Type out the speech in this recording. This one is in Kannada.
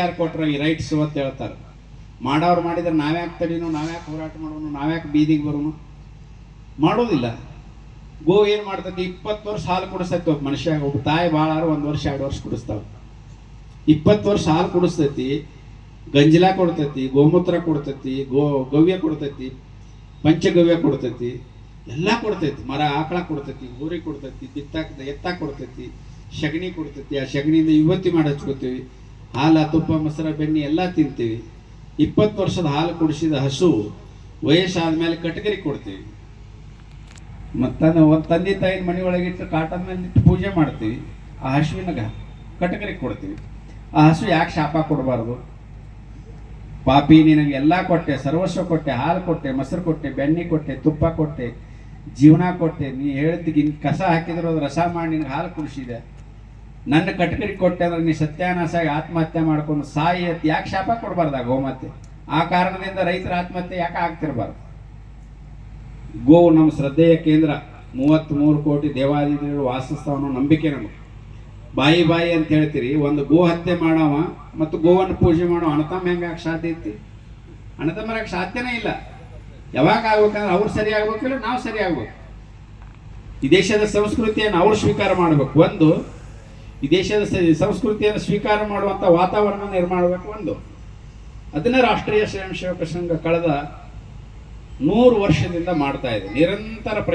ಯಾರು ಕೊಟ್ರ ಈ ರೈಟ್ಸ್ ಅಂತ ಹೇಳ್ತಾರೆ. ಮಾಡೋರು ಮಾಡಿದ್ರೆ ನಾವ್ಯಾಕೆ ತಡೀನು, ನಾವ್ಯಾಕೆ ಹೋರಾಟ ಮಾಡೋನು, ನಾವ್ಯಾಕೆ ಬೀದಿಗೆ ಬರೋನು? ಮಾಡೋದಿಲ್ಲ. ಗೋ ಏನು ಮಾಡ್ತೈತಿ, 20 ವರ್ಷ ಹಾಲು ಕುಡಿಸ್ತೈತಿ. ಒಬ್ಬ ಮನುಷ್ಯ, ಒಬ್ಬ ತಾಯಿ ಭಾಳಾರು 1 ವರ್ಷ 2 ವರ್ಷ ಕುಡಿಸ್ತಾವ. 20 ವರ್ಷ ಹಾಲು ಕುಡಿಸ್ತೈತಿ, ಗಂಜಲ ಕೊಡ್ತೈತಿ, ಗೋಮೂತ್ರ ಕೊಡ್ತೈತಿ, ಗವ್ಯ ಕೊಡ್ತೈತಿ, ಪಂಚಗವ್ಯ ಕೊಡ್ತೈತಿ, ಎಲ್ಲ ಕೊಡ್ತೈತಿ. ಮರ ಆಕಳ ಕೊಡ್ತೈತಿ, ಗೋರಿ ಕೊಡ್ತೈತಿ, ಎತ್ತ ಕೊಡ್ತೈತಿ, ಸಗಣಿ ಕೊಡ್ತೈತಿ. ಆ ಸಗಣಿಯಿಂದ ಇವತ್ತಿ ಮಾಡಿ ಹಚ್ಕೋತೀವಿ. ಹಾಲು, ತುಪ್ಪ, ಮೊಸರ, ಬೆಣ್ಣೆ ಎಲ್ಲ ತಿಂತೀವಿ. 20 ವರ್ಷದ ಹಾಲು ಕುಡಿಸಿದ ಹಸು ವಯಸ್ಸಾದ ಮೇಲೆ ಕಟಗರಿ ಕೊಡ್ತೀವಿ. ಮತ್ತು ಒಂದು ತಂದೆ ತಾಯಿನ ಮನೆಯೊಳಗಿಟ್ಟು ಕಾಟದ ಮೇಲೆ ಇಟ್ಟು ಪೂಜೆ ಮಾಡ್ತೀವಿ. ಆ ಹಸುವಿನಾಗ ಕಟಗರಿ ಕೊಡ್ತೀವಿ. ಆ ಹಸು ಯಾಕೆ ಶಾಪ ಕೊಡಬಾರ್ದು? ಪಾಪಿ, ನಿನಗೆ ಎಲ್ಲ ಕೊಟ್ಟೆ, ಸರ್ವಸ್ವ ಕೊಟ್ಟೆ, ಹಾಲು ಕೊಟ್ಟೆ, ಮೊಸರು ಕೊಟ್ಟೆ, ಬೆಣ್ಣೆ ಕೊಟ್ಟೆ, ತುಪ್ಪ ಕೊಟ್ಟೆ, ಜೀವನ ಕೊಟ್ಟೆ. ನೀ ಹೇಳಿದ್ದಕ್ಕೆ ಕಸ ಹಾಕಿದ್ರು ಅದು ರಸ ಮಾಡಿ ನಿನಗೆ ಹಾಲು ಕುಡಿಸಿದೆ. ನನ್ನ ಕಟಕರಿ ಕೊಟ್ಟೆ ಅಂದ್ರೆ ನೀ ಸತ್ಯಾನಾಶಾಗಿ ಆತ್ಮಹತ್ಯೆ ಮಾಡ್ಕೊಂಡು ಸಾಯಿ ಅಂತ ಯಾಕೆ ಶಾಪ ಕೊಡಬಾರ್ದ ಗೋಮಾತೆ? ಆ ಕಾರಣದಿಂದ ರೈತರ ಆತ್ಮಹತ್ಯೆ ಯಾಕೆ ಆಗ್ತಿರ್ಬಾರ್ದು? ಗೋವು ನಮ್ಮ ಶ್ರದ್ಧೆಯ ಕೇಂದ್ರ. 33 ಕೋಟಿ ದೇವಾದಿದೇವರು ವಾಸಿಸ್ತಾವನ್ನೋ ನಂಬಿಕೆ ನಮಗೆ. ಬಾಯಿ ಬಾಯಿ ಅಂತ ಹೇಳ್ತೀರಿ, ಒಂದು ಗೋ ಹತ್ಯೆ ಮಾಡವ ಮತ್ತು ಗೋವನ್ನು ಪೂಜೆ ಮಾಡೋ ಅಣತಮ್ಮ ಹೆಂಗಾಗ ಸಾಧ್ಯ ಐತಿ? ಅಣತಮ್ಮರಾಗ ಸಾಧ್ಯನೇ ಇಲ್ಲ. ಯಾವಾಗ ಆಗ್ಬೇಕಂದ್ರೆ ಅವ್ರು ಸರಿ ಆಗ್ಬೇಕಿಲ್ಲ, ನಾವು ಸರಿ ಆಗ್ಬೇಕು. ಈ ದೇಶದ ಸಂಸ್ಕೃತಿಯನ್ನು ಅವ್ರು ಸ್ವೀಕಾರ ಮಾಡಬೇಕು. ಒಂದು, ಈ ದೇಶದ ಸಂಸ್ಕೃತಿಯನ್ನು ಸ್ವೀಕಾರ ಮಾಡುವಂಥ ವಾತಾವರಣ ನಿರ್ಮಾಣ ಮಾಡಬೇಕು. ಒಂದು, ಅದನ್ನೇ ರಾಷ್ಟ್ರೀಯ ಸ್ವಯಂ ಸೇವಕ ಸಂಘ ಕಳೆದ 100 ವರ್ಷದಿಂದ ಮಾಡ್ತಾ ಇದೆ. ನಿರಂತರ